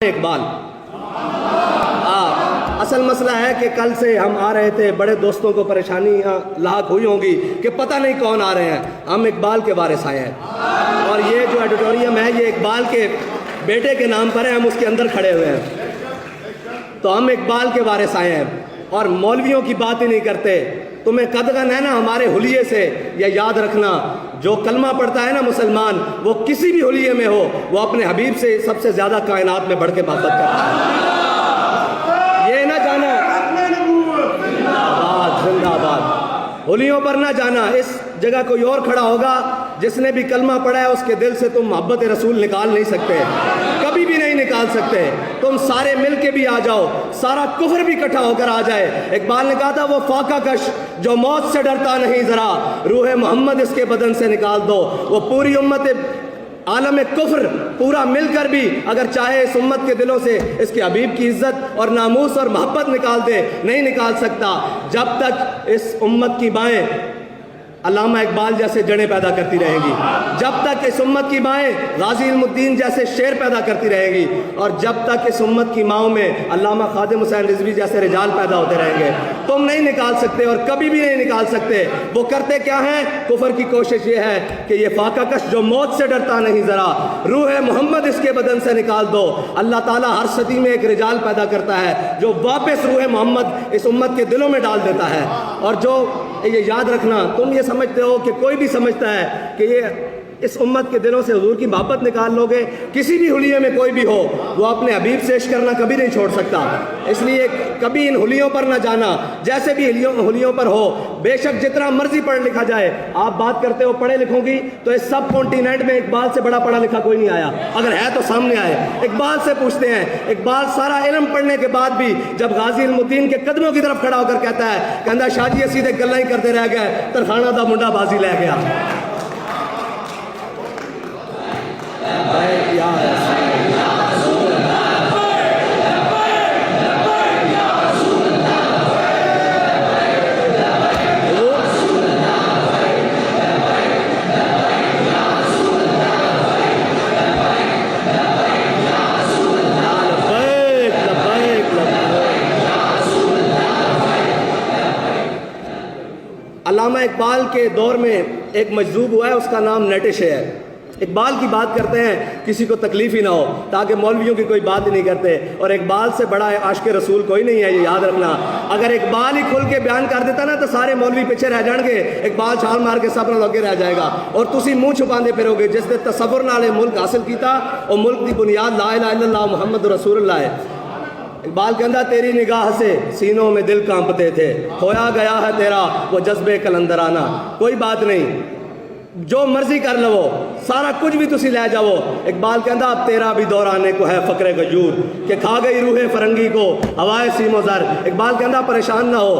اقبال اصل مسئلہ ہے کہ کل سے ہم آ رہے تھے، بڑے دوستوں کو پریشانیاں لاحق ہوئی ہوں گی کہ پتہ نہیں کون آ رہے ہیں. ہم اقبال کے وارث آئے ہیں اور یہ جو ایڈیٹوریم ہے یہ اقبال کے بیٹے کے نام پر ہے. ہم اس کے اندر کھڑے ہوئے ہیں تو ہم اقبال کے وارث آئے ہیں اور مولویوں کی بات ہی نہیں کرتے. تمہیں قدغن ہے نا ہمارے حلیے سے. یہ یاد رکھنا، جو کلمہ پڑھتا ہے نا مسلمان، وہ کسی بھی حلیے میں ہو، وہ اپنے حبیب سے سب سے زیادہ کائنات میں بڑھ کے محبت کرتا ہے. یہ نہ جانا زندہ آباد، حلیوں پر نہ جانا. اس جگہ کوئی اور کھڑا ہوگا جس نے بھی کلمہ پڑھا ہے، اس کے دل سے تم محبت رسول نکال نہیں سکتے، کبھی بھی نہیں نکال سکتے. تم سارے مل کے بھی آ جاؤ، سارا کفر بھی اکٹھا ہو کر آ جائے. اقبال نے کہا تھا وہ فاقہ کش جو موت سے ڈرتا نہیں، ذرا روح محمد اس کے بدن سے نکال دو. وہ پوری امت عالم کفر پورا مل کر بھی اگر چاہے اس امت کے دلوں سے اس کے حبیب کی عزت اور ناموس اور محبت نکال دے، نہیں نکال سکتا. جب تک اس امت کی مائیں علامہ اقبال جیسے جڑیں پیدا کرتی رہیں گی، جب تک اس امت کی مائیں غازی علم الدین جیسے شعر پیدا کرتی رہیں گی، اور جب تک اس امت کی ماؤں میں علامہ خادم حسین رضوی جیسے رجال پیدا ہوتے رہیں گے، تم نہیں نکال سکتے اور کبھی بھی نہیں نکال سکتے. وہ کرتے کیا ہیں؟ کفر کی کوشش یہ ہے کہ یہ فاقہ کش جو موت سے ڈرتا نہیں، ذرا روح محمد اس کے بدن سے نکال دو. اللہ تعالیٰ ہر صدی میں ایک رجال پیدا کرتا ہے جو واپس روح محمد اس امت کے دلوں میں ڈال دیتا ہے. اور جو یہ یاد رکھنا، تم یہ سمجھتے ہو کہ کوئی بھی سمجھتا ہے کہ یہ اس امت کے دلوں سے حضور کی محبت نکال لو گے، کسی بھی حلیے میں کوئی بھی ہو، وہ اپنے حبیب سے عشق کرنا کبھی نہیں چھوڑ سکتا. اس لیے کبھی ان حلیوں پر نہ جانا، جیسے بھی حلیوں پر ہو. بے شک جتنا مرضی پڑھ لکھا جائے، آپ بات کرتے ہو پڑھے لکھوں کی، تو اس سب کانٹیننٹ میں اقبال سے بڑا پڑھا لکھا کوئی نہیں آیا. اگر ہے تو سامنے آئے، اقبال سے پوچھتے ہیں. اقبال سارا علم پڑھنے کے بعد بھی جب غازی علم الدین کے قدموں کی طرف کھڑا ہو کر کہتا ہے، کہتا شاہ جی سیدھے گلاں ہی کرتے رہ گئے، ترخانہ دا منڈا بازی لے گیا. علامہ اقبال کے دور میں ایک مجذوب ہوا ہے، اس کا نام نیٹش ہے. اقبال کی بات کرتے ہیں کسی کو تکلیف ہی نہ ہو، تاکہ مولویوں کی کوئی بات ہی نہیں کرتے. اور اقبال سے بڑا عاشق رسول کوئی نہیں ہے، یہ یاد رکھنا. اگر اقبال ہی کھل کے بیان کر دیتا نا تو سارے مولوی پیچھے رہ جان گے. اقبال چھال مار کے سب نال اگے رہ جائے گا اور تسی منہ چھپاندے پھرو گے. جس نے تصور نال ملک حاصل کیتا، اور ملک دی بنیاد لا الہ الا اللہ محمد رسول اللہ ہے. اقبال کہندا تیری نگاہ سے سینوں میں دل کانپتے تھے، کھویا گیا ہے تیرا وہ جذبے کلندرانہ. کوئی بات نہیں، جو مرضی کر لو، سارا کچھ بھی تسی لے جاؤ. اقبال کہندا اب تیرا بھی دور آنے کو ہے فقر غیور، کہ کھا گئی روح فرنگی کو ہوائے سیم و زر. اقبال کہندا پریشان نہ ہو،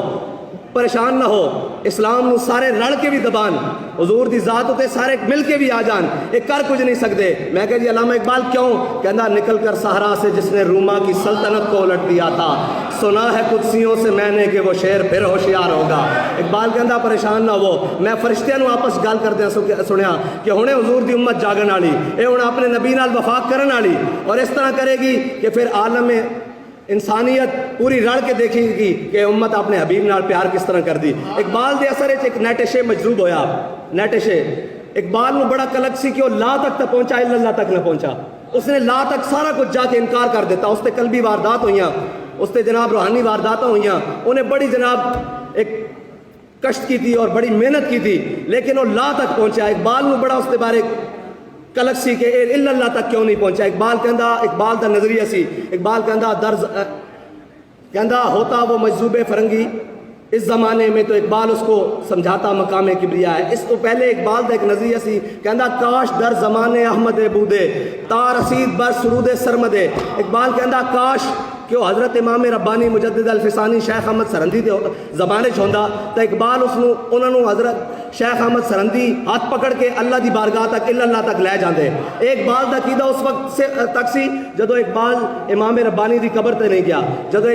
پریشان نہ ہو، اسلام نو سارے رل کے بھی دبان، حضور دی ذات ہوتے سارے مل کے بھی آ جان، ایک کر کچھ نہیں سکتے. میں کہا جی علامہ اقبال کیوں؟ کہندا نکل کر صحرا سے جس نے روما کی سلطنت کو الٹ دیا تھا، سنا ہے قدسیوں سے میں نے کہ وہ شعر پھر ہوشیار ہوگا. اقبال کہندا پریشان نہ ہو. میں فرشتیاں نو آپس گل کردیا سنیا کہ ہنے حضور دی امت جاگن والی، اے ہن اپنے نبی نال وفا کرن والی، اور اس طرح کرے گی کہ پھر عالم انسانیت پوری رل کے دیکھے گی کہ امت اپنے حبیب نال پیار کس طرح کر دی. اقبال دے اثر ایک نیٹشے مجذوب ہویا. نیٹشے اقبال نو بڑا کلک سی کہ وہ لا تک تو پہنچا، الا اللہ تک نہ پہنچا. اس نے لا تک سارا کچھ جا کے انکار کر دیتا. اس تے قلبی واردات ہوئیاں، اس تے جناب روحانی وارداتاں ہوئیاں. انہیں بڑی جناب ایک کشت کی تھی اور بڑی محنت کی تھی، لیکن وہ لا تک پہنچا. اقبال نو بڑا اس کے بارے کلک سی کہ الا اللہ تک کیوں نہیں پہنچا. اقبال کہندا، اقبال دا نظریہ سی، اقبال کہندا کہندا ہوتا وہ مجذوب فرنگی اس زمانے میں تو اقبال اس کو سمجھاتا مقام کبریا ہے. اس تو پہلے اقبال دا ایک نظریہ سی، کہندا کاش در زمانے احمد بودے تا رسید بر سرود سرمدے. اقبال کہندا کاش کہ وہ حضرت امام ربانی مجدد الفسانی شیخ احمد سرندی دے زمانے چھوندا تو اقبال اس نو انہاں نو حضرت شیخ احمد سرندی ہاتھ پکڑ کے اللہ دی بارگاہ تک الا اللہ تک لے جاندے. اقبال دا عقیدہ اس وقت سے تک سی جدو اقبال امام ربانی دی قبر تے نہیں گیا. جدو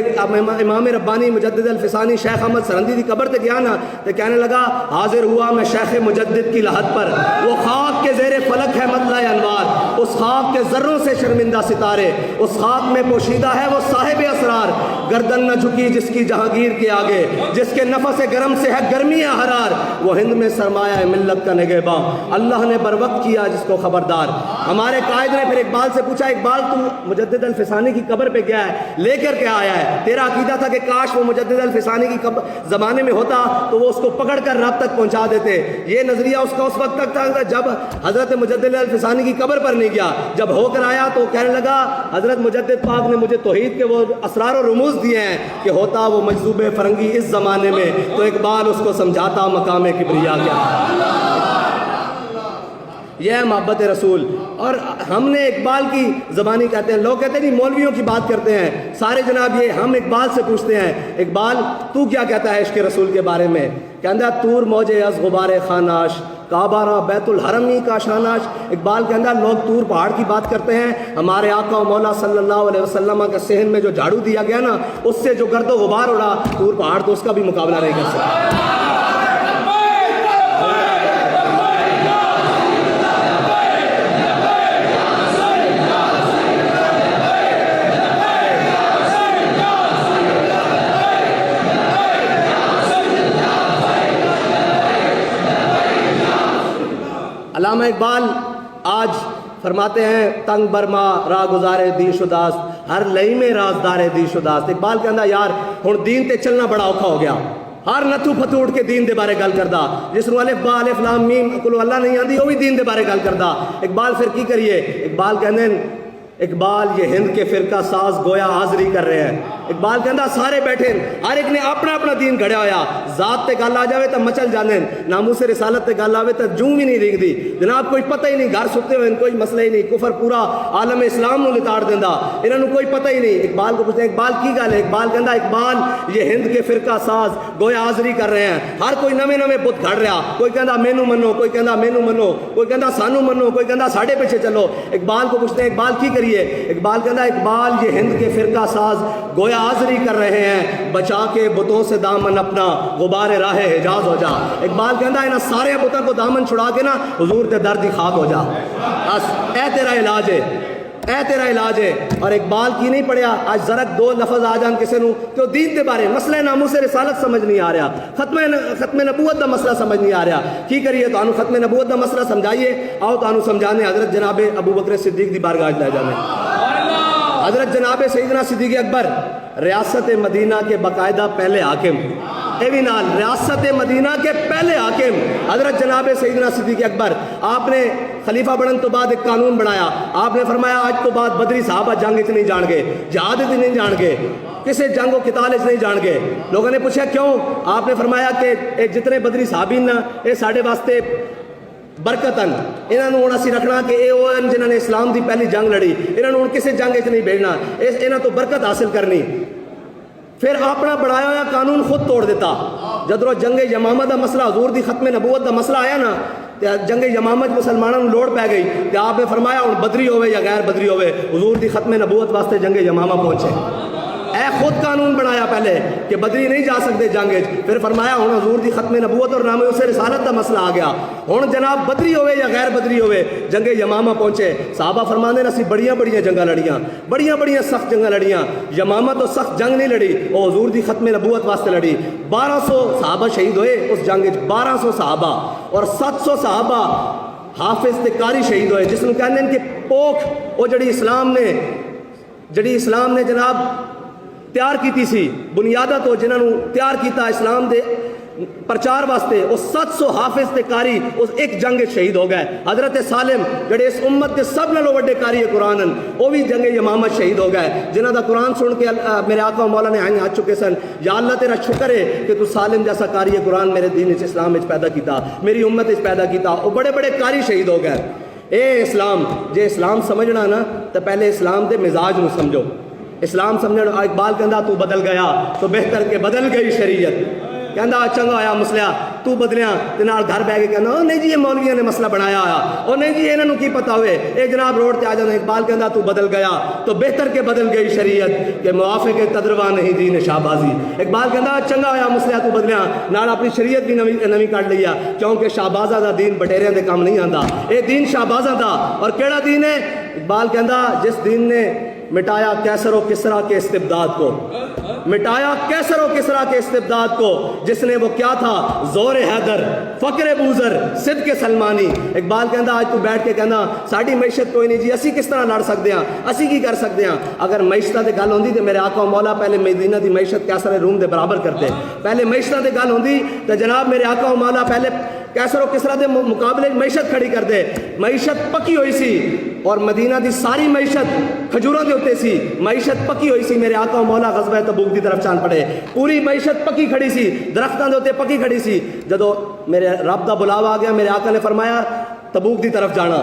امام ربانی مجدد الفسانی شیخ احمد سرندی دی قبر تے گیا نا تو کہنے لگا حاضر ہوا میں شیخ مجدد کی لحد پر، وہ خاک کے زیر فلک ہے مطلع انوار. اس خاک کے ذروں سے شرمندہ ستارے، اس خاک میں پوشیدہ ہے وہ صاحب اسرار، گردن نہ جھکی جس کی جہانگیر کے آگے، جس کے نفس گرم سے ہے گرمی حرار، وہ ہند میں سرمایہ ملت کا نگہباں، اللہ نے بر وقت کیا جس کو خبردار۔ ہمارے قائد نے پھر اقبال سے پوچھا، اقبال تو مجدد الفسانی کی قبر پہ گیا ہے، لے کر کے آیا ہے، تیرا عقیدہ تھا کہ کاش وہ مجدد الفسانی کی زمانے میں ہوتا تو وہ اس کو پکڑ کر رب تک پہنچا دیتے۔ یہ نظریہ اس کا اس وقت تک تھا جب حضرت مجدد الفسانی کی قبر پر نہیں گیا، جب ہو کر آیا تو کہنے لگا حضرت مجدد پاک نے مجھے توحید کے وہ اسرار و رموز دیے ہیں کہ ہوتا وہ مجذوب فرنگی اس زمانے میں تو اقبال اس کو سمجھاتا مقام کبریا کیا ہے۔ یہ ہے محبت رسول۔ اور ہم نے اقبال کی زبانی کہتے ہیں، لوگ کہتے ہیں نہیں مولویوں کی بات کرتے ہیں سارے جناب، یہ ہم اقبال سے پوچھتے ہیں اقبال تو کیا کہتا ہے عشق رسول کے بارے میں؟ کہتا ہے تور موجے از غبار خاناش کعبہ را بیت الحرمی کا شاناش۔ اقبال کہتا ہے لوگ طور پہاڑ کی بات کرتے ہیں، ہمارے آقا و مولا صلی اللہ علیہ وسلم کا صحن میں جو جھاڑو دیا گیا نا اس سے جو گرد و غبار اڑا، طور پہاڑ تو اس کا بھی مقابلہ نہیں کر سکتا۔ علامہ اقبال آج فرماتے ہیں تنگ برما راہ گزارے دی شداست ہر لئی میں رازدار دی شداست۔ اقبال کہندا یار ہن دین تے چلنا بڑا اوکھا ہو گیا، ہر نتھو پھتو اٹھ کے دین دے بارے گل کردا، جس نو الف با الف لام میم کلو اللہ نہیں آندی وہ بھی دین دے بارے گل کردا۔ اقبال پھر کی کریے؟ اقبال کہندے اقبال یہ ہند کے فرقہ ساز گویا حاضری کر رہے ہیں۔ اقبال کہندا سارے بیٹھے ہر ایک نے اپنا اپنا دین گھڑیا ہویا، ذات تے گل آ جاوے تو مچل جانے، ناموس رسالت تے گل آوے تو جوں بھی نہیں رنگدی جناب، کوئی پتہ ہی نہیں، گھر ستے ہوئے کوئی مسئلہ ہی نہیں، کفر پورا عالم اسلام نو لتاڑ دیندا، انہاں نو کوئی پتہ ہی نہیں۔ اقبال کو پوچھتے ہیں اقبال کی گل ہے؟ اقبال کہندا اقبال یہ ہند کے فرقہ ساز گویا حاضری کر رہے ہیں، ہر کوئی نویں نویں بت گھڑ رہا، کوئی کہندا مینوں منو، کوئی کہندا مینوں منو، کوئی کہندا سانو منو، کوئی کہندا ساڈے پیچھے چلو۔ اقبال کو پوچھتے ہیں اقبال کی کریے؟ اقبال کہندا اقبال یہ ہند کے فرقہ ساز گویا حاضری کر رہے ہیں، بچا کے بتوں سے دامن اپنا غبار راہ حجاز ہو جا۔ اقبال کہندا انہاں سارے بتوں کو دامن چھڑا کے نا حضور تے در دی خاک ہو جا، بس اے تیرا علاج ہے، اے تیرا علاج ہے۔ اور اقبال کی نہیں پڑھیا آج ذرا دو لفظ آ جان کسی نو کہ دین دے بارے مسئلہ ناموس رسالت سمجھ نہیں آ رہا، ختم نبوت دا مسئلہ سمجھ نہیں آ رہا، کی کریے؟ تو انو ختم نبوت دا مسئلہ سمجھائیے، آؤ تو انو سمجھانے حضرت جناب ابو بکر صدیق دی بارگاہ لے جانے۔ حضرت جناب سیدنا صدیق اکبر ریاست مدینہ کے باقاعدہ پہلے حاکم، ایوی نال ریاست مدینہ کے پہلے حاکم حضرت جناب سیدنا صدیق اکبر، آپ نے خلیفہ بنن تو بعد ایک قانون بنایا، آپ نے فرمایا آج تو بعد بدری صحابہ جنگ اچ نہیں جان گے، جہاد اچ نہیں جان گے، کسی جنگ و قتال اچ نہیں جان گے۔ لوگوں نے پوچھا کیوں؟ آپ نے فرمایا کہ جتنے بدری صحابین نا یہ ساڈے واسطے برکتن، انہوں نے اسی رکھنا کہ اے وہ جنہوں نے اسلام دی پہلی جنگ لڑی، انہوں نے کسی جنگ اچ نہیں بھیجنا، انہوں تو برکت حاصل کرنی۔ پھر اپنا بڑھایا ہوا قانون خود توڑ دیتا۔ جدرو جنگ یمامہ دا مسئلہ حضور دی ختم نبوت دا مسئلہ آیا نا، جنگ یمامہ مسلمانوں لوڑ پہ گئی، تو آپ نے فرمایا ہوں بدری ہوئے یا غیر بدری ہوئے حضور دی ختم نبوت واسطے جنگ یمامہ پہنچے۔ اے خود قانون بنایا پہلے کہ بدری نہیں جا سکتے جنگ، پھر فرمایا ہوں حضور دی ختم نبوت اور نام اسے رسالت دا مسئلہ آ گیا، ہوں جناب بدری ہوئے یا غیر بدری ہوئے جنگ یمامہ پہنچے۔ صحابہ فرمانے اسی بڑیاں بڑیاں جنگاں لڑیاں، بڑیاں بڑیاں سخت جنگاں لڑیاں، یمامہ تو سخت جنگ نہیں لڑی، وہ حضور دی ختم نبوت واسطے لڑی۔ 1200 صحابہ شہید ہوئے اس جنگ، 1200 صحابہ اور 700 صحابہ حافظ تے قاری شہید ہوئے، جس نے کہنے کہ پوکھ وہ جڑی اسلام نے جناب تیار کیتی سی بنیادہ تو جنہوں نے تیار کیتا اسلام دے پرچار واسطے، وہ 700 حافظ تے قاری اس ایک جنگ شہید ہو گئے۔ حضرت سالم جڑے اس امت کے سب نالوں وڈے قاری قرآن ہیں وہ بھی جنگ یمامہ شہید ہو گئے، جنہاں دا قرآن سن کے میرے آقا و مولا نے آئیں ہاتھ چکے سن، یا اللہ تیرا شکر ہے کہ تو سالم جیسا قاری قرآن میرے دین اسلام وچ پیدا کیتا، میری امت وچ پیدا کیتا، وہ بڑے بڑے قاری شہید ہو گئے۔ اے اسلام جے اسلام سمجھنا نا تو پہلے اسلام دے مزاج نو سمجھو۔ اسلام سمجھنا اقبال کہندا تو بدل گیا تو بہتر کہ بدل گئی شریعت، ਕਹਿੰਦਾ ਚੰਗਾ ਹੋਇਆ ਮੁਸਲਿਆ ਤੂੰ ਬਦਲਿਆ ਤੇ ਨਾਲ ਘਰ ਬਹਿ ਕੇ ਕਹਿੰਦਾ ਉਹ ਨਹੀਂ ਜੀ ਇਹ ਮੌਲਵੀਆਂ ਨੇ ਮਸਲਾ ਬਣਾਇਆ ਹੋਇਆ, ਉਹ ਨਹੀਂ ਜੀ ਇਹਨਾਂ ਨੂੰ ਕੀ ਪਤਾ ਹੋਵੇ, ਇਹ ਜਨਾਬ روڈ ਤੇ ਆ ਜਾਂਦੇ। اقبال ਕਹਿੰਦਾ ਤੂੰ ਬਦਲ ਗਿਆ تو بہتر کے بدل گئی شریعت کہ موافق تدروا نہیں دین شہبازی۔ اقبال ਕਹਿੰਦਾ ਚੰਗਾ ਹੋਇਆ ਮੁਸਲਿਆ ਤੂੰ ਬਦਲਿਆ, ਨਾਲ ਆਪਣੀ ਸ਼ਰੀعت ਵੀ ਨਵੀਂ ਕੱਢ ਲਈ ਆ, ਕਿਉਂਕਿ ਸ਼ਾਹਬਾਜ਼ਾਂ ਦਾ دین بٹیریاں ਦੇ ਕੰਮ ਨਹੀਂ ਆਂਦਾ, ਇਹ دین شاہبازاں ਦਾ। اور ਕਿਹੜਾ دین ہے؟ اقبال ਕਹਿੰਦਾ جس دین نے مٹایا کیسر و کسرا کے استبداد کو، مٹایا کیسر و کسرا کے استبداد کو، جس نے وہ کیا تھا زور حیدر فقر بوزر صدق سلمانی۔ اقبال کہندا آج تو بیٹھ کے کہندا ساڈی معیشت کوئی نہیں جی، اسی کس طرح لڑ سکتے ہیں، اسی کی کر سکتے ہیں؟ اگر معیشتاں تے گل ہوندی تے میرے آقا و مولا پہلے مدینہ دی معیشت کیسر روم دے برابر کرتے، پہلے معیشتاں تے گل ہوندی تے جناب میرے آقا و مولا پہلے کیسر و کسرا دے مقابلے معیشت کھڑی کر دے۔ معیشت پکی ہوئی سی اور مدینہ دی ساری معیشت کھجوراں دے اوتے سی، معیشت پکی ہوئی سی۔ میرے آقا و مولا غزوہ تبوک دی طرف چان پڑے، پوری معیشت پکی کھڑی سی، درختاں دے اوتے پکی کھڑی سی۔ جدو میرے رب دا بلاوا آ گیا، میرے آقا نے فرمایا تبوک دی طرف جانا،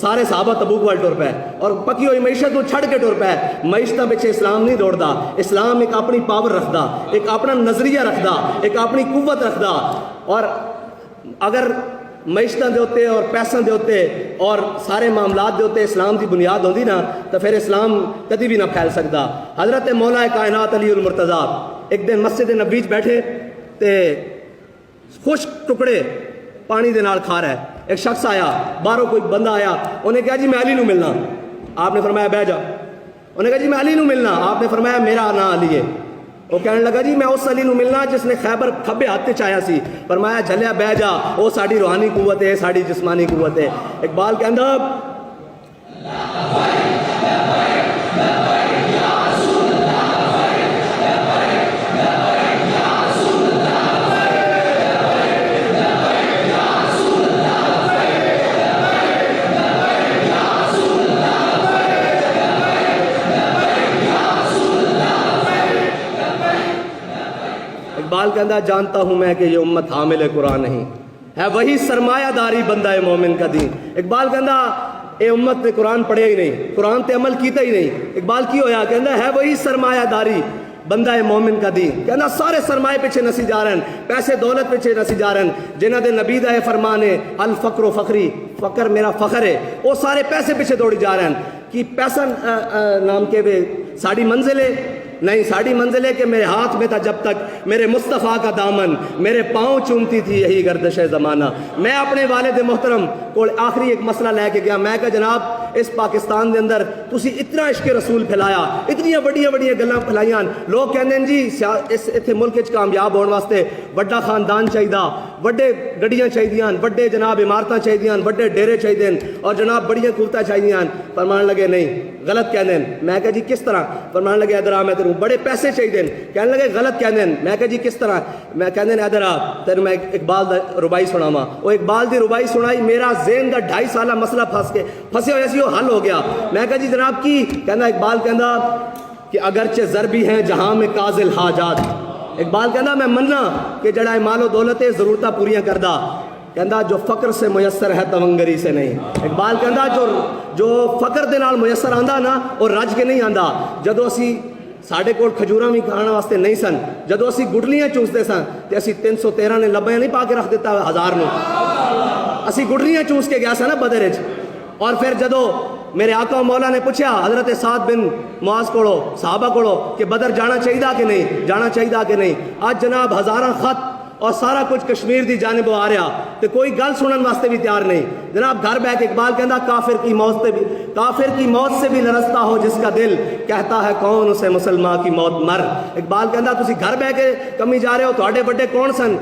سارے صحابہ تبوک وال ٹر پے اور پکی ہوئی معیشت کو چھڑ کے ٹر پے۔ معیشتاں پیچھے اسلام نہیں دوڑدا، اسلام ایک اپنی پاور رکھدا، ایک اپنا نظریہ رکھدا، ایک اپنی قوت رکھدا۔ اور اگر معیشتاں دے ہوتے اور پیسوں دے ہوتے اور سارے معاملات دے ہوتے اسلام دی بنیاد ہوندی نا تو پھر اسلام کدی بھی نہ پھیل سکتا۔ حضرت مولا کائنات علی المرتضیٰ ایک دن مسجد نبوی وچ بیٹھے تے خشک ٹکڑے پانی دے نال کھا رہا ہے۔ ایک شخص آیا، باہروں کوئی بندہ آیا، انہیں کہا جی میں علی نو ملنا، آپ نے فرمایا بیٹھ جا۔ انہیں کہا جی میں علی نو ملنا، آپ نے فرمایا میرا نام علی ہے۔ وہ کہنے لگا جی میں اس علی نو ملنا جس نے خیبر کھبے ہاتھ تے چایا سی۔ فرمایا جھلیا بہ جا، وہ ساڈی روحانی قوت ہے، ساڈی جسمانی قوت ہے۔ اقبال کہندا اقبال کہندا جانتا ہوں میں کہ یہ امت حامل قرآن نہیں ہے، وہی سرمایہ داری بندہ مومن کا دین۔ اقبال کہندا اے امت نے قرآن پڑھیا ہی نہیں، قرآن تے عمل کیتا ہی نہیں۔ اقبال کی ہویا؟ کہندا ہے وہی سرمایہ داری بندہ مومن کا دین۔ کہنا سارے سرمایے پیچھے نسی جا رہے ہیں، پیسے دولت پیچھے نسی جا رہے ہیں، جنہ دے نبی دا فرمان ہے الفقر و فخری، فقر میرا فخر ہے، وہ سارے پیسے پیچھے دوڑی جا رہے ہیں کہ پیسہ نام کے بے ساڑی منزل ہے نہیں، ساڑی منزل ہے کہ میرے ہاتھ میں تھا جب تک میرے مصطفیٰ کا دامن، میرے پاؤں چومتی تھی یہی گردش زمانہ۔ میں اپنے والد محترم کو آخری ایک مسئلہ لے کے گیا، میں کہا جناب اس پاکستان دے اندر تسی اتنا عشق رسول پھیلایا، اتنی بڑی گلاں پھلائیاں، لوگ کہندے ہیں جی اس اتنے ملک وچ کامیاب ہونے واسطے بڑا خاندان چاہیے، بڑے گڈیاں چاہیے، بڑے جناب عمارتاں چاہیے، بڑے ڈیرے چاہیے اور جناب بڑیاں قوتاں چاہیے۔ فرمان لگے نہیں غلط کہندے ہیں۔ میں کہا جی کس طرح؟ فرمان لگے ادھر آ میں تیروں بڑے پیسے چاہیے۔ کہنے لگے غلط کہندے ہیں۔ میں کہا جی کس طرح؟ میں کہندے ہیں ادھر آ تینوں میں اقبال دا ربائی سناواں۔ وہ اقبال دی ربائی سنائی، میرا ذہن دا 2.5 سالہ مسئلہ پھنسے ہوئے سی، وہ حل ہو گیا۔ میں کہا جی جناب کی؟ کہنا اقبال کہندا کہ اگرچہ ضربی ہیں جہاں میں قاضل حاجات۔ اقبال کہندا میں مننا کہ جڑا مال و دولت ہے ضرورتاں پوریاں کردا، کہندا جو فقر سے میسر ہے تونگری سے نہیں۔ اقبال کہندا جو فقر دے نال میسر آندا نا وہ رج کے نہیں آندا۔ جدو اسی ساڈے کول کھجوراں بھی کھانے واسطے نہیں سن، جدو اسی گڈلیاں چوستے سن تے اسی 313 نے لبیاں نہیں پا کے رکھ دیتا 1000 نو، اسی گڈلیاں چوس کے گیا سا نا بدر وچ۔ اور پھر جدو میرے آقا و مولا نے پوچھا حضرت سعد بن معاذ کولو صحابہ کولو کہ بدر جانا چاہیے کہ نہیں، جانا چاہیے کہ نہیں؟ آج جناب ہزاراں خط اور سارا کچھ کشمیر دی جانب آ رہا تو کوئی گل سنن واسطے بھی تیار نہیں۔ جناب گھر بیٹھ کے اقبال کہندا کافر کی موت سے بھی لرزتا ہو جس کا دل، کہتا ہے کون اسے مسلمان کی موت مر۔ اقبال کہندا تسی گھر بیٹھ کے کمی جا رہے ہو، تواڈے بڑے کون سن؟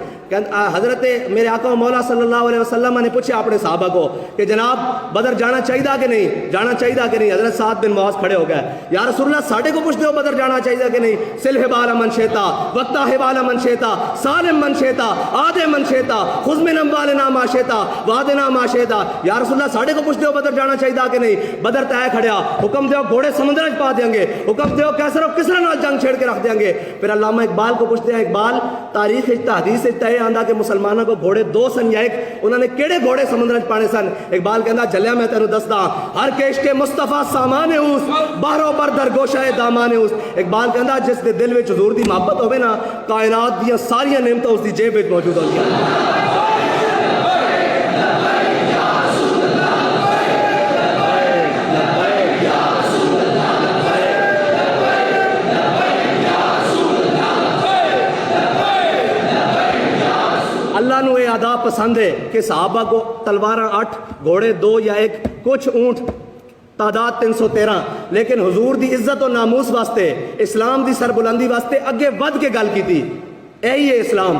حضرت میرے آقا و مولا صلی اللہ علیہ وسلم نے پوچھا اپنے صحابہ کو کہ جناب بدر جانا چاہیے کہ نہیں، جانا چاہیے کہ نہیں؟ حضرت سعد بن معاذ کھڑے ہو گئے، یا رسول اللہ ساڈے کو پوچھتے ہو بدر جانا چاہیے کہ نہیں؟ سل حبال من شیتا وقتا حبال من شیتا سالم من شیتا آد من شیتا خذ من اموالنا ما شیتا وعدنا ما شیتا۔ یا رسول اللہ ساڈے کو پوچھتے ہو بدر جانا چاہیے کہ نہیں؟ بدر تے کھڑیا، حکم دیو گھوڑے سمندر وچ پا دیں گے، حکم دیو کیسر و کسرا نال جنگ چھیڑ کے رکھ دیں گے۔ پھر علامہ اقبال کو پوچھتے ہیں اقبال تاریخ حدیث تے یہ آندا کہ مسلمانوں کو گھوڑے دو سن یا ایک, انہوں نے کیڑے گھوڑے سمندر پانے سن. اقبال کہندا جلیا میں تینوں دسدا ہر کشت مصطفیٰ سامان اس باہروں پر درگوشہ دامان اس. اقبال کہندا جس دے دل وچ حضور دی محبت ہوے نا, کائنات دیاں ساریاں نعمتاں اس دی جیب وچ موجود ہوندیاں. اللہ نو یہ ادا پسند ہے کہ صحابہ کو تلواراں 8, گھوڑے 2 یا 1, کچھ اونٹ, تعداد 313, لیکن حضور دی عزت و ناموس واسطے, اسلام دی سربلندی واسطے اگے ود کے گل کی تھی. یہی ہے اسلام.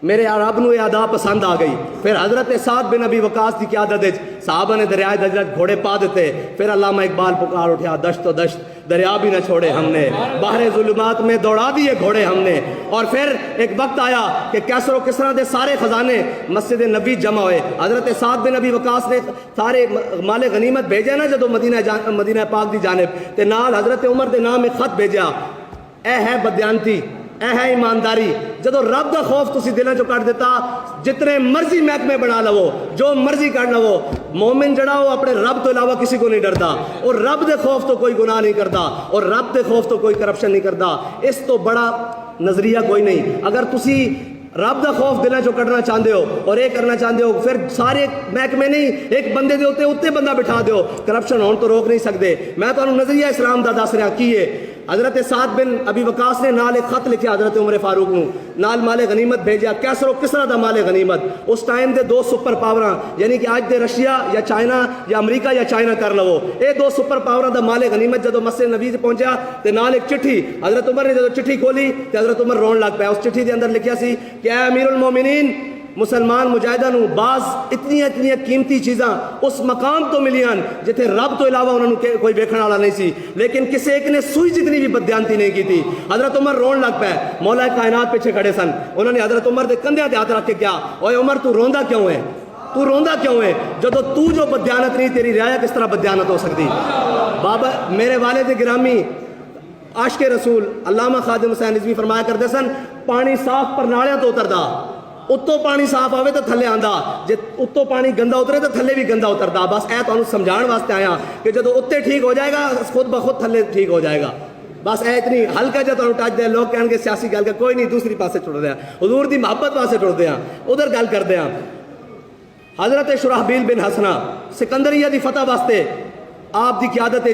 میرے رب نو یہ ادا پسند آ گئی. پھر حضرت سعد بن ابی وقاص کی قیادت صحابہ نے دریائے دجلت گھوڑے پا دیتے. پھر علامہ اقبال پکار اٹھا دشت و دشت دریا بھی نہ چھوڑے ہم نے, باہر ظلمات میں دوڑا دیے گھوڑے ہم نے. اور پھر ایک وقت آیا کہ کیسر و کسرا دے سارے خزانے مسجد نبی جمع ہوئے. حضرت سعد بن ابی وقاص نے سارے مال غنیمت بھیجے نا جدو مدینہ پاک دی جانب, تے نال حضرت عمر دے نام ایک خط بھیجا. اے ہے بدیانتی, اے ہے ایمانداری. جدو رب دا خوف تسی دلوں چو کٹ دیتا, جتنے مرضی محکمے بنا لو, جو مرضی کر لو, مومن جڑا وہ اپنے رب تو علاوہ کسی کو نہیں ڈرتا, اور رب دے خوف تو کوئی گناہ نہیں کرتا, اور رب دے خوف تو کوئی کرپشن نہیں کرتا. اس تو بڑا نظریہ کوئی نہیں. اگر تسی رب دا خوف دلوں چو کٹنا چاہتے ہو اور یہ کرنا چاہتے ہو, پھر سارے محکمے نہیں, ایک بندے دے اتنے بندہ بٹھا دیو, کرپشن ہون تو روک نہیں سکتے. میں تو نظریہ اسلام دا دس رہا کی ہے. حضرت سعد بن ابی وقاص نے نال ایک خط لکھیا حضرت عمر فاروق نو, نال مال غنیمت بھیجیا, کیسر و کسرا دا مال غنیمت. اس ٹائم دے 2 سپر پاوراں, یعنی کہ آج دے رشیا یا چائنا یا امریکہ یا چائنا کر لو, اے 2 سپر پاوراں دا مال غنیمت جدو مسجد نبی سے پہنچیا تے نال ایک چٹھی. حضرت عمر نے جدو چٹھی کھولی تے حضرت عمر رون لگ پیا. اس چٹھی دے اندر لکھیا سی کہ اے امیر المومنین, مسلمان مجاہدہ نو بعض اتنی قیمتی چیزاں اس مقام تو ملیاں جتھے رب تو علاوہ انہوں نے کوئی ویکھن والا نہیں سی, لیکن کسی ایک نے سوئی جتنی بھی بددیانتی نہیں کی تھی. حضرت عمر رون لگ پے. مولا کائنات پیچھے کھڑے سن, انہوں نے حضرت عمر دے کندھیاں تے ہاتھ رکھ کے کیا, اوے عمر تو روندا کیوں ہے, تو روندا کیوں ہے, جدو تو جو بددیانت نہیں, تیری رعایا کس طرح بددیانت ہو سکتی. بابا میرے والد گرامی عاشق رسول علامہ خادم حسین رضوی فرمایا کرتے سن, پانی صاف پر نالیاں تو اتردا, اتوں پانی صاف آوے تو تھلے آندا, جے اتوں پانی گندا اترے تو تھلے بھی گندا اتردا. بس اے تانوں سمجھان واسطے آیا کہ جدو اتنے ٹھیک ہو جائے گا خود بخود تھلے ٹھیک ہو جائے گا. بس اے اتنی ہلکا جا تانوں ٹچ دے. لوگ کہن گے سیاسی گل کر, کوئی نہیں, دوسری پاسے ٹر دیا, حضور دی محبت پاسے ٹرتے ہیں, ادھر گل کرتے ہیں. حضرت شرحبیل بن حسنہ سکندریہ دی فتح واسطے آپ دی قیادت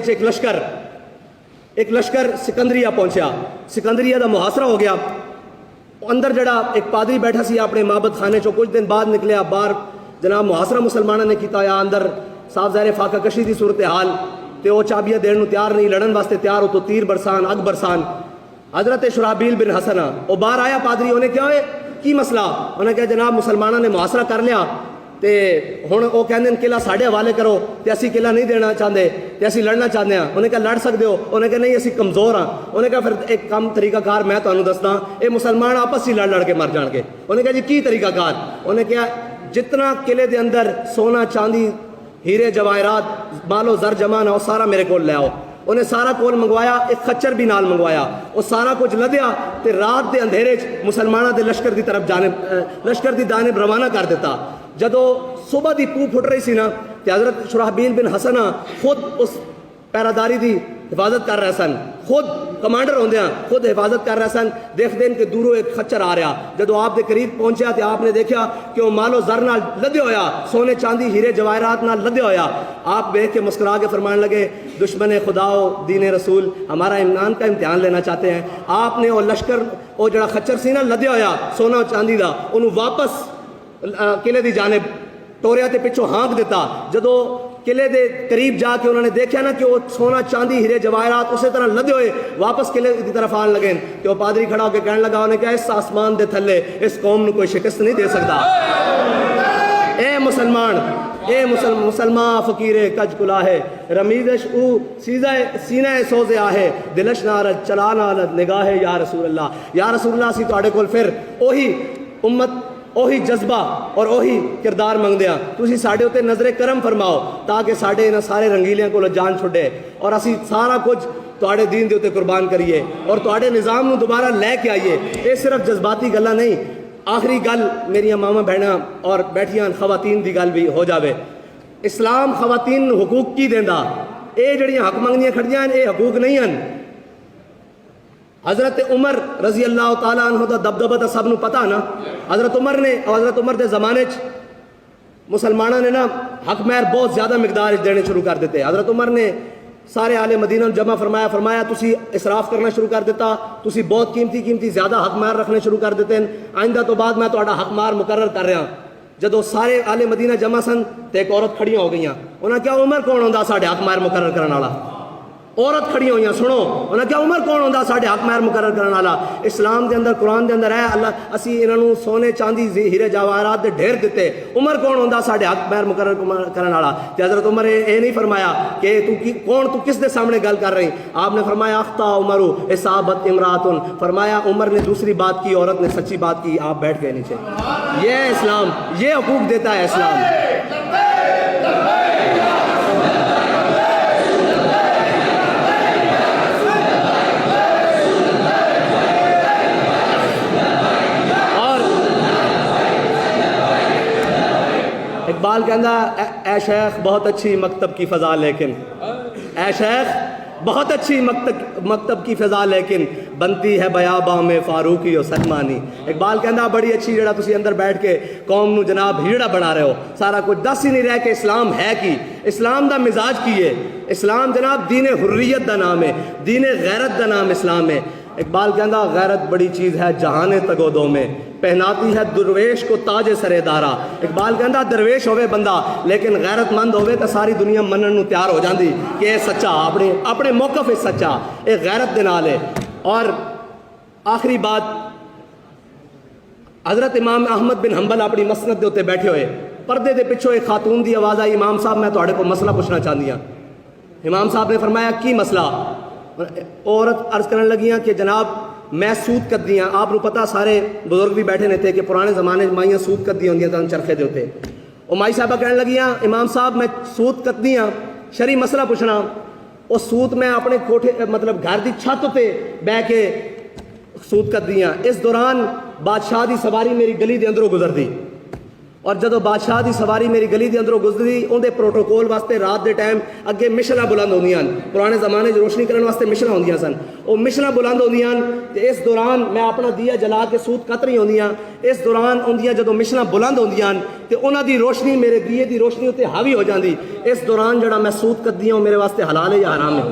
ایک لشکر سکندریہ پہنچیا. سکندریہ دا محاصرہ ہو گیا. اندر جڑا ایک پادری بیٹھا سی اپنے معبد خانے چو, کچھ دن بعد نکلیا باہر, جناب محاصرہ مسلمانوں نے کیتا یا اندر صاف ظاہر فاقہ کشی دی صورتحال, تے وہ چابیاں دین نو تیار نہیں, لڑن واسطے تیار ہو تو تیر برسان, اگ برسان. حضرت شرحبیل بن حسنہ وہ باہر آیا, پادری انہیں کیا ہوئے کی مسئلہ, انہیں کہا جناب مسلمانوں نے محاصرہ کر لیا تے ہن وہ کہندے قلعہ ساڈے حوالے کرو, تے اسی قلعہ نہیں دینا چاہتے, تے اسی لڑنا چاہتے ہیں. انہیں کہا لڑ سکتے ہو, انہیں کہا نہیں اسی کمزور ہاں. انہیں کہا پھر ایک کم طریقہ کار میں تمہیں دسدا, اے مسلمان آپس ہی لڑ کے مر جان گے. انہیں کہا جی کی طریقہ کار, انہیں کہا جتنا قلعے دے اندر سونا چاندی ہیرے جواہرات مال و زر جمع نہ, وہ سارا میرے کول لے آؤ. انہیں سارا کول منگوایا, ایک خچر بھی نال منگوایا, وہ سارا کچھ لدیا تے رات دے اندھیرے مسلمانوں دے لشکر دی طرف لشکر دی جانب روانہ کر دیتا. جدو صبح دی پو پھٹ رہی سی نا, تے حضرت شرحبیل بن حسنہ خود اس پیراداری دی حفاظت کر رہے سن, خود کمانڈر ہوندیاں خود حفاظت کر رہے سن. دیکھ دین کہ دوروں ایک خچر آ رہا, جدو آپ دے قریب پہنچیا تے آپ نے دیکھا کہ وہ مال و زر نال لدے ہویا, سونے چاندی ہیرے جواہرات نال لدے ہویا. آپ دیکھ کے مسکرا کے فرمانے لگے, دشمن خدا و دین رسول ہمارا ایمان کا امتحان لینا چاہتے ہیں. آپ نے وہ لشکر وہ جڑا خچر سی نا لدے ہویا سونا و چاندی دا, انہوں واپس قلعے دی جانب ٹوریا تے پچھوں ہانک دیتا. جدو قلعے دے قریب جا کے انہوں نے دیکھا نا کہ وہ سونا چاندی ہیرے جواہرات اسی طرح لدے ہوئے واپس قلعے کی طرف آن لگے, کہ وہ پادری کھڑا ہو کے کہنے لگا, انہیں کہا اس آسمان دے تھلے اس قوم نے کوئی شکست نہیں دے سکتا. اے مسلمان, اے مسلمان فقیر کج کلا ہے, رمیدش او سینہ سوز آہے, دلش نارد چلا نارد نگاہ یا رسول اللہ. یا رسول اللہ سی تواڈے کول پھر اوہی امت اوہی جذبہ اور اوہی کردار منگدے ہاں. تسی ساڈے اوتے نظر کرم فرماؤ تاکہ ساڈے انہاں سارے رنگیلیاں کولوں جان چھڈے اور اسی سارا کچھ تواڈے دین دے اوتے قربان کریے اور تواڈے نظام نو دوبارہ لے کے آئیے. یہ صرف جذباتی گلاں نہیں, آخری گل میری ماما بہناں اور بیٹھیاں خواتین دی گل بھی ہو جاوے. اسلام خواتین نو حقوق کی دیندا؟ اے جڑیاں حق منگنیاں کھڑیاں اے حقوق نہیں ہیں. حضرت عمر رضی اللہ تعالیٰ عنہ دا دبدبہ تا سب نو پتہ نا. حضرت عمر دے زمانے چ مسلمانوں نے نا حق مہر بہت زیادہ مقدار دینے شروع کر دیتے. حضرت عمر نے سارے آل مدینہ جمع فرمایا تسی اسراف کرنا شروع کر دیتا, تسی بہت قیمتی زیادہ حق مہر رکھنے شروع کر دیتے ہیں. آئندہ تو بعد میں تہاڈا حق مہر مقرر کر رہا. جدو سارے آل مدینہ جمع سن تے ایک عورت کھڑیاں ہو گئیاں. انہاں کیا عمر کون ہوندا ساڈے حق مہر مقرر کرن والا؟ عورت کھڑی ہوئی. سنو انہاں کیا عمر کون ہوندا ساڈے حق مہر مقرر کرن والا؟ اسلام دے اندر قرآن دے اندر ہے اللہ اسی انہاں نو سونے چاندی ہیرے جواہرات دے ڈھیر دیتے. عمر کون ہوندا ساڈے حق مہر مقرر کرن والا؟ تے حضرت عمر اے نہیں فرمایا کہ تو کس دے سامنے گل کر رہی. آپ نے فرمایا اخطا عمر اصابت امراتن. فرمایا عمر نے دوسری بات کی, عورت نے سچی بات کی. آپ بیٹھ گئے نیچے. یہ ہے اسلام, یہ حقوق دیتا ہے اسلام. اقبال کہندا اے شیخ بہت اچھی مکتب کی فضا لیکن, اے شیخ بہت اچھی مکتب کی فضا لیکن بنتی ہے بیاباں میں فاروقی و سلمانی. اقبال کہندا بڑی اچھی جڑا تسی اندر بیٹھ کے قوم نو جناب ہیڑا بنا رہے ہو, سارا کچھ دس ہی نہیں رہ کہ اسلام ہے کی, اسلام دا مزاج کی ہے. اسلام جناب دین حریت دا نام ہے, دین غیرت دا نام اسلام ہے. اقبال کہندا غیرت بڑی چیز ہے جہان تگودوں میں, پہناتی ہے درویش کو تاج سرے دارا. اقبال کہندا درویش ہوئے بندہ لیکن غیرت مند ہوئے تو ساری دنیا منن نو تیار ہو جاندی کہ اے سچا اپنے موقف ہے سچا, اے غیرت دے نال ہے. اور آخری بات, حضرت امام احمد بن حنبل اپنی مسند دے اوتے بیٹھے ہوئے, پردے دے پچھوں ایک خاتون دی آواز آئی, امام صاحب میں تہاڈے کو مسئلہ پوچھنا چاہندی ہاں. امام صاحب نے فرمایا کی مسئلہ؟ عورت عرض کرنے لگیاں کہ جناب میں سود کردی ہاں. آپ کو پتہ سارے بزرگ بھی بیٹھے نے تھے کہ پرانے زمانے مائیاں سود کردی ہوندیاں تھیں چرخے دے ہوتے. وہ مائی صاحبہ کہنے لگیاں امام صاحب میں سود کردی ہاں, شرعی مسئلہ پوچھنا. وہ سود میں اپنے کوٹھے مطلب گھر دی چھت تے بہ کے سود کردی ہاں. اس دوران بادشاہ دی سواری میری گلی دے اندروں گزر دی, اور جدو بادشاہ دی سواری میری گلی دے اندروں گزری اندے پروٹوکول واسطے رات دے ٹائم اگے مشلاں بلند ہوندیاں. پرانے زمانے روشنی کرنے واسطے مشلاں ہوندیاں سن, وہ مشلاں بلند ہوندیاں. تے اس دوران میں اپنا دیا جلا کے سود کت رہی ہوندیاں. اس دوران ہوندیاں جدو مشلاں بلند ہوندیاں تے انہاں دی روشنی میرے دیے دی روشنی تے حاوی ہو جاندی. اس دوران جڑا میں سود کردی ہوں میرے واسطے حلال ہے یا حرام ہے؟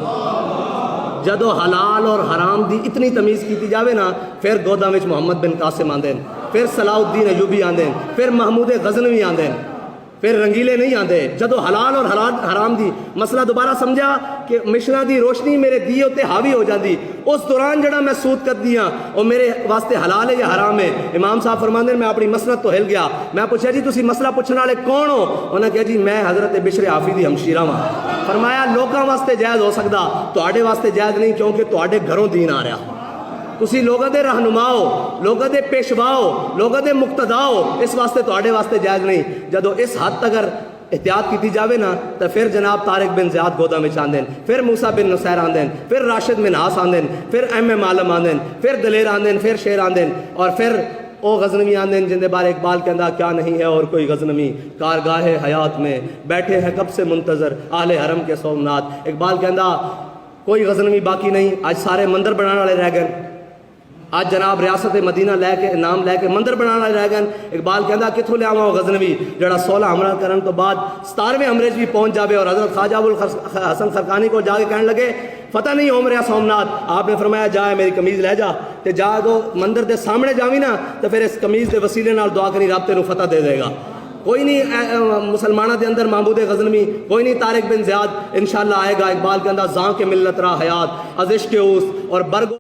جدو حلال اور حرام دی اتنی تمیز کیتی جاوے نا, پھر گودا وچ محمد بن قاسم آندے, پھر صلاح الدین ایوبی آندے, پھر محمود غزنوی آندے, پھر رنگیلے نہیں آندے. جدو حلال اور حرام دی مسئلہ دوبارہ سمجھا کہ مشرا دی روشنی میرے دیے تے حاوی ہو جاندی, اس دوران جڑا میں سود کردی ہاں وہ میرے واسطے حلال ہے یا حرام ہے؟ امام صاحب فرماندے میں اپنی مسند تو ہل گیا. میں پوچھا جی تسی مسئلہ پوچھنے والے کون ہو؟ انہاں کہا جی میں حضرت بشر حافی دی ہمشیرہ ہاں. فرمایا لوکاں واسطے جائز ہو سکدا, تواڈے واسطے جائز نہیں کیونکہ تواڈے گھروں دین آ رہا. تسی لوگوں دے رہنما ہو, لوگوں دے پیشوا ہو, لوگوں دے مقتدا ہو, اس واسطے تواڈے واسطے جائز نہیں. جدو اس حد تک اگر احتیاط کیتی جاوے نا تو پھر جناب طارق بن زیاد گودا میں آندے, پھر موسیٰ بن نصیر آندے, پھر راشد بن ہاس آندے, پھر ایم عالم آندے, پھر دلیر آندے, پھر شیر آندے, اور پھر او غزنوی آندے جن دے بارے اقبال کہندا کیا نہیں ہے اور کوئی غزنوی کارگاہ حیات میں بیٹھے ہیں کب سے منتظر اہل حرم کے سومنات. اقبال کہندا کوئی غزنوی باقی نہیں, آج سارے مندر بنانے والے رہ گئے. آج جناب ریاست مدینہ لے کے نام لے کے مندر بنانا رہ گئے. اقبال کہندا کتھوں لے آواں غزنوی جڑا 16 حملہ کرن تو بعد 17ویں حملے بھی پہنچ جاوے اور حضرت خواجہ ابوالحسن خرقانی کو جا کے کہنے لگے فتح نہیں ہو میرا سومنات. آپ نے فرمایا جا میری قمیض لے جا, تے جا دو مندر دے سامنے جاوی نا تو پھر اس قمیض دے وسیلے نال دعا کری رب تینوں فتح دے دے گا. کوئی نہیں مسلمانہ دے اندر محمود غزنوی, کوئی نہیں طارق بن زیاد انشاءاللہ آئے گا. اقبال کہندا زاں کے ملت را حیات از عشق اوس اور برگ